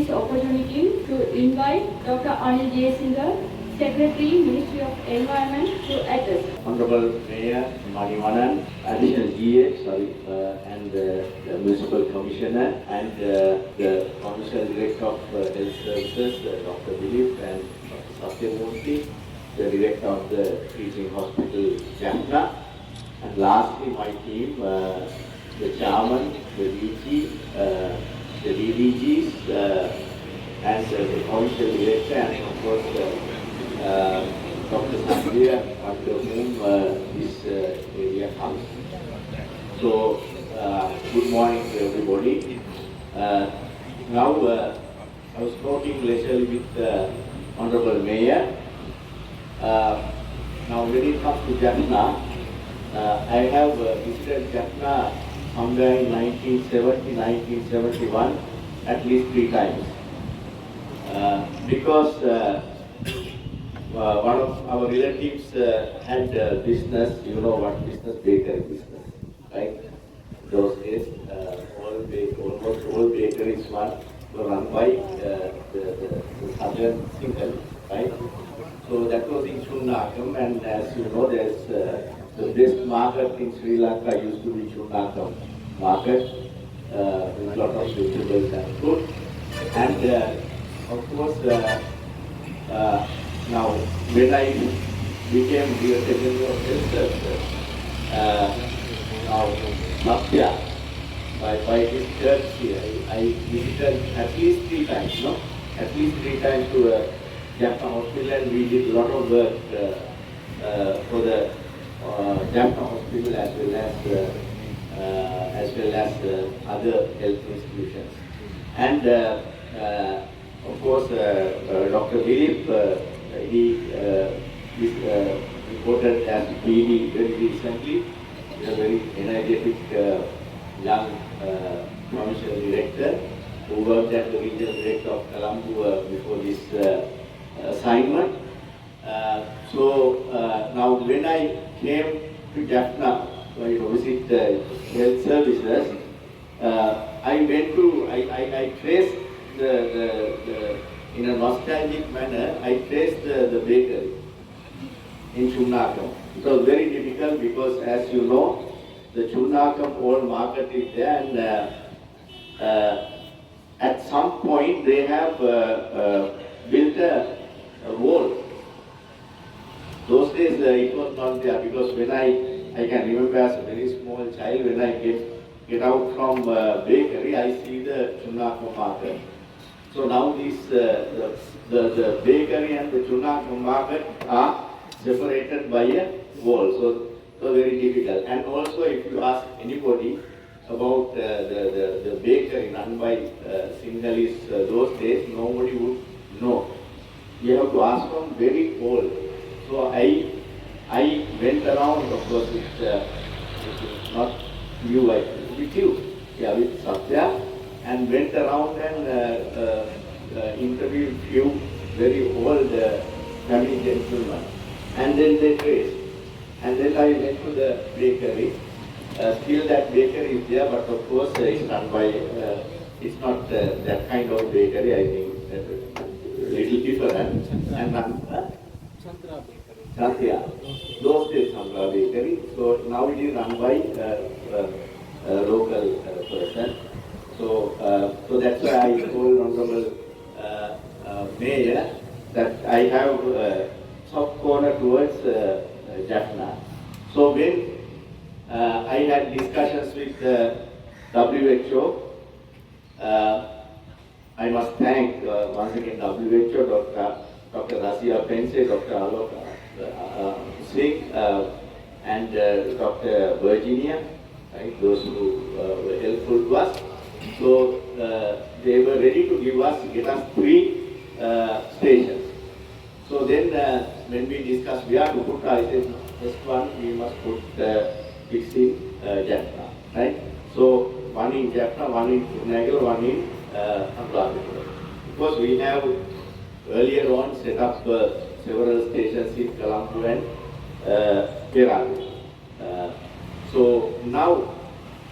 This opportunity to invite Dr. Anil Jayasinghe, Secretary, Ministry of Environment, to address. Honorable Mayor Manivanan, Additional GA, and the Municipal Commissioner, and the Commercial Director of Health Services, Dr. Dilip, and Dr. Satyamurthy, the Director of the Teaching Hospital, Jaffna, and lastly my team, the Chairman, the DG, the DDGs, and the Commercial Director, and of course Dr. Sandhya, under whom this area comes. So, good morning to everybody. Now, I was talking leisurely with Honorable Mayor. Now, when it comes to Jaffna, I have visited Jaffna somewhere in 1970, 1971, at least 3 times. Because one of our relatives had business, you know what business, bakery business, right? Those days, almost all bakeries were run by the southern single, right? So that was in Chunnakam, and as you know, there's the best market in Sri Lanka used to be Chunnakam market, with a lot of vegetables and fruit. And of course, now when I became the Secretary of Health Services, now Satya, by his church here, I visited at least 3 times, no? At least 3 times to Jaffna Hospital, and we did a lot of work for the Jaffna Hospital as well as other health institutions. And of course, Dr. Dilip, he is reported as PD very recently. He is a very energetic young commercial director who worked as the regional director of Colombo before this assignment. So now when I came to Jaffna to visit health services, I traced the in a nostalgic manner, I traced the bakery in Chunnakam. It was very difficult because, as you know, the Chunnakam old market is there, and at some point they have built a wall. Those days it was not there, because when I can remember as a very small child, when I get out from bakery, I see the Chunnakam market. So now this the bakery and the Chunnakam market are separated by a wall. So very difficult. And also, if you ask anybody about the bakery run by Sinhalese those days, nobody would know. You have to ask from very old. So I went around, of course, with not you, with you, yeah, with Satya, and went around and interviewed few very old family gentlemen, and then they traced. And then I went to the bakery. Still that bakery is there, but of course it's run by, it's not that kind of bakery, I think little different. And Satya, those days Sandra bakery. So now it is run by a local person. So that's why I told Honorable Mayor that I have soft corner towards Jaffna. So when I had discussions with WHO, I must thank once again WHO, Dr. Rasia Pense, Dr. Alok Singh, and Dr. Virginia, right, those who were helpful to us. So they were ready to get us 3 stations. So then when we discussed where to put, I said, first one we must put fix in Jaffna, right? So one in Jaffna, one in Nagal, one in Anuradhapura. Because we have earlier on set up several stations in Colombo and Kerala. So now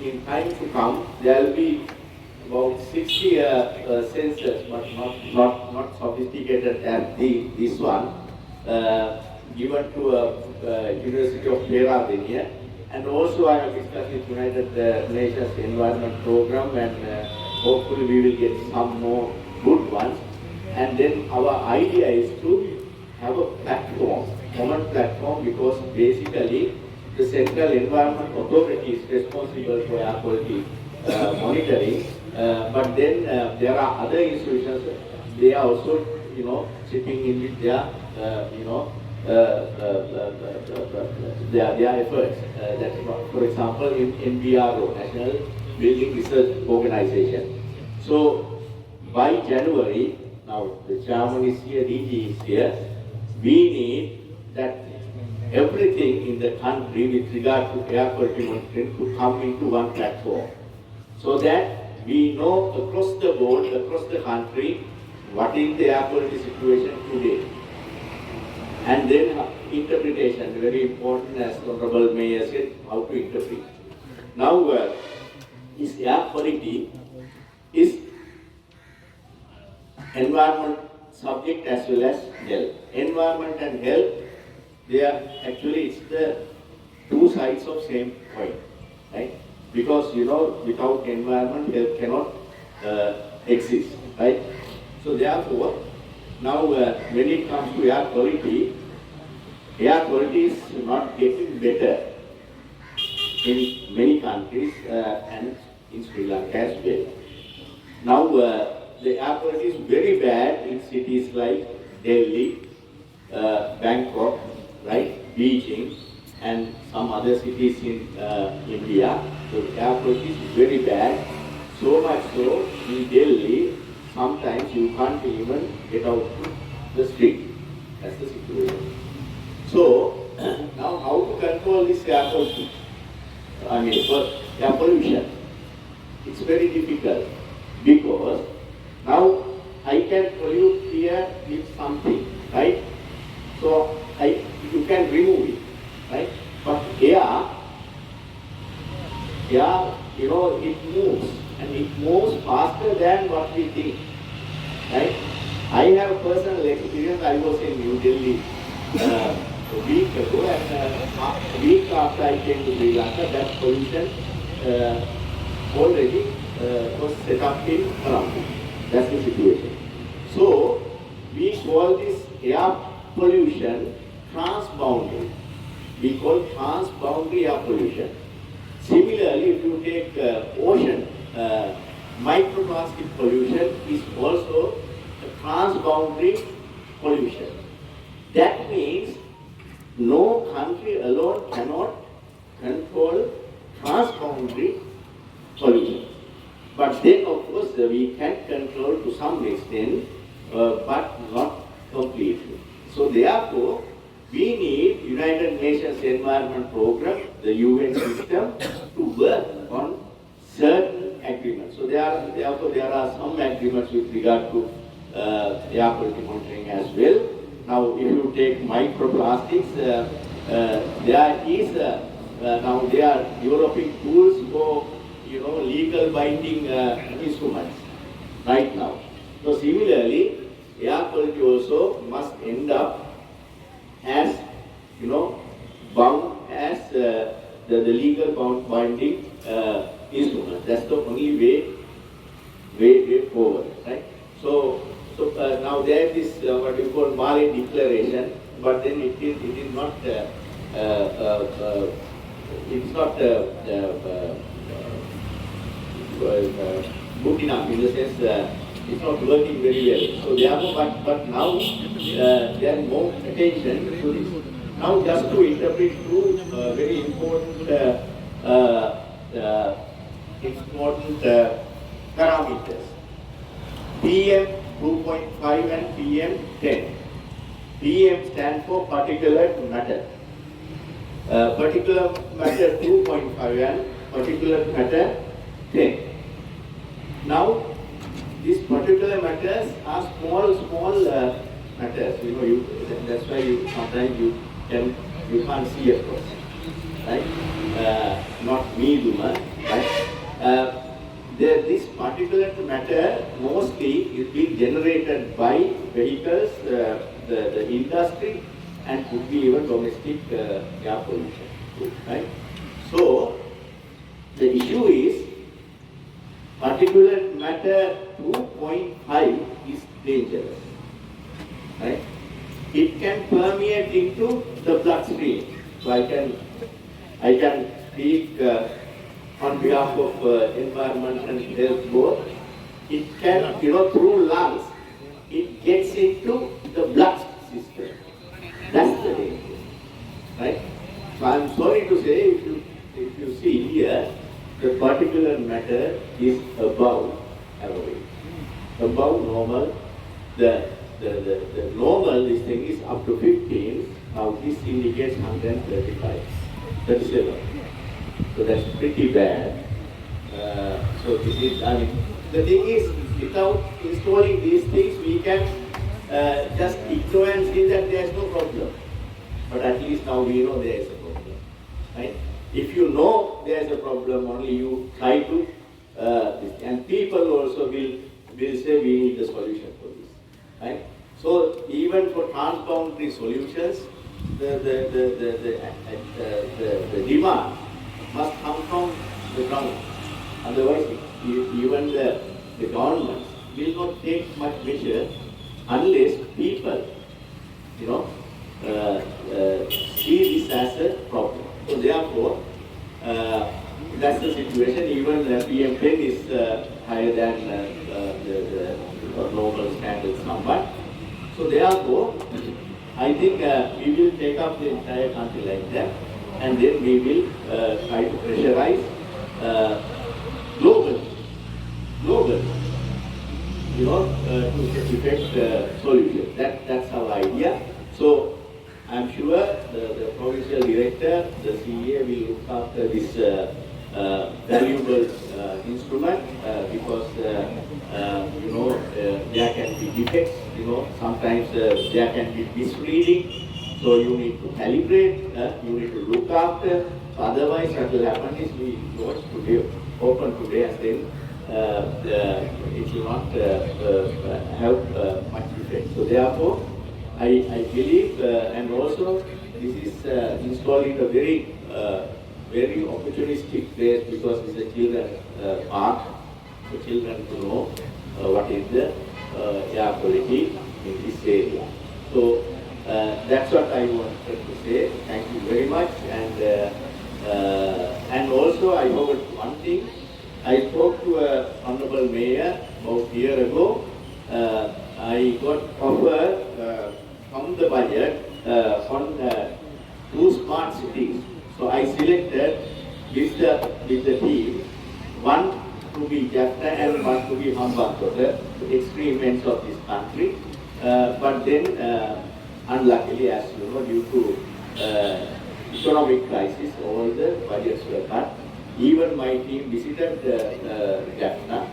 in time to come, there will be about 60 sensors, but not sophisticated as this one, given to University of Pennsylvania. And also I have discussed with United Nations Environment Program, and hopefully we will get some more good ones. And then our idea is to have a platform, common platform, because basically the Central Environment Authority is responsible for air quality monitoring, but then there are other institutions, they are also, chipping in with their, their efforts. That's for example, in NBRO, National Building Research Organization. So by January, now the chairman is here, DG is here, we need that everything in the country with regard to air quality monitoring to come into one platform, so that we know across the board, across the country, what is the air quality situation today. And then interpretation, very important, as Honorable Mayor said, how to interpret. Now, this air quality is environment subject as well as health. Environment and health, they are actually, it's the two sides of same coin, right? Because without environment, health cannot exist, right? So therefore, now when it comes to air quality is not getting better in many countries and in Sri Lanka as well. Now the air quality is very bad in cities like Delhi, Bangkok, right, Beijing, and some other cities in India. So the air quality is very bad. So much so, in Delhi, sometimes you can't even get out to the street. That's the situation. So now how to control this air quality? I mean, for air pollution, it's very difficult, because now I can pollute here with something, right? So you can remove it, right? But air, it moves, and it moves faster than what we think, right? I have personal experience. I was in New Delhi a week ago, and a week after I came to Sri Lanka, that pollution already was set up in Colombo. That's the situation. So we call this air pollution transboundary. We call transboundary air pollution. Similarly, if you take ocean, microplastic pollution is also a transboundary pollution. That means no country alone cannot control transboundary pollution. But then, of course, we can control to some extent, but not completely. So therefore, we need United Nations Environment Program, the UN system, to work on certain agreements. So therefore there are some agreements with regard to air quality monitoring as well. Now, if you take microplastics, there is now there are developing tools for legal binding instruments right now. So similarly, air quality also must end up as bound as the legal binding instrument. That's the only way forward, right? So now there is this what we call Bali Declaration, but then it is not it's not good enough, in the sense it's not working very well. So therefore, but now there is more attention to this. Now, just to interpret two very important parameters, PM 2.5 and PM 10. PM stands for particulate matter. Particulate matter 2.5 and particulate matter 10. Now, these particular matters are small matters. That's why sometimes you can't see across, right? Not medium, right? this particulate matter mostly is being generated by vehicles, the industry, and could be even domestic air pollution. Right? So the issue is particulate matter 2.5 is dangerous. Right? It can permeate into the bloodstream. So I can speak on behalf of environment and health board. It can, through lungs, it gets into the blood system. That's the danger, right? So I'm sorry to say, if you see here, the particulate matter is above average, above normal. The normal, this thing is up to 15. Now this indicates 135, 37. So that's pretty bad. So this is, the thing is, without installing these things, we can just ignore and see that there is no problem. But at least now we know there is a problem, right? If you know there is a problem, only you try to, and people also will say we need a solution for this, right? So even for transboundary solutions, the demand must come from the ground. Otherwise, even the government will not take much measure unless people, see this as a problem. So therefore, that's the situation. Even PM10 is higher than the normal standard somewhat. So therefore, I think we will take up the entire country like that, and then we will try to pressurize globally, to effect solution. That's our idea. So I'm sure the provincial director, the CEA, will look after this valuable instrument because there can be defects. Sometimes there can be misreading. So you need to calibrate, you need to look after. So otherwise, what will happen is we launch today, open today, and then it will not have much effect. So therefore, I believe, and also this is installed in a very opportunistic place because it's a children park, for children to know what is the air quality in this area. So that's what I wanted to say. Thank you very much. And also I heard one thing. I spoke to an honorable mayor about a year ago. I got offer from the budget on 2 smart cities. So I selected with the team, one to be Jaffna and one to be Hambantota, the extreme ends of this country. But then, unluckily, as you know, due to economic crisis, all the budgets were cut. Even my team visited Jaffna.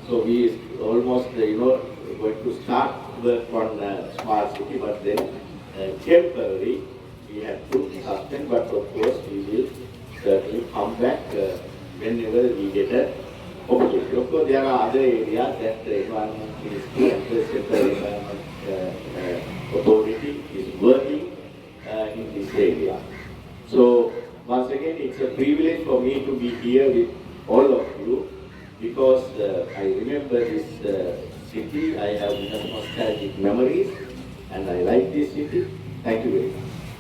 So we almost, going to start work on smart city, but then temporarily we had to suspend. But of course, we will certainly come back whenever we get an opportunity. Of course, there are other areas that the Environment Ministry and the Central Environment Authority is working in this area. So once again, it's a privilege for me to be here with all of you because I remember this city. I have nostalgic memories and I like this city. Thank you very much.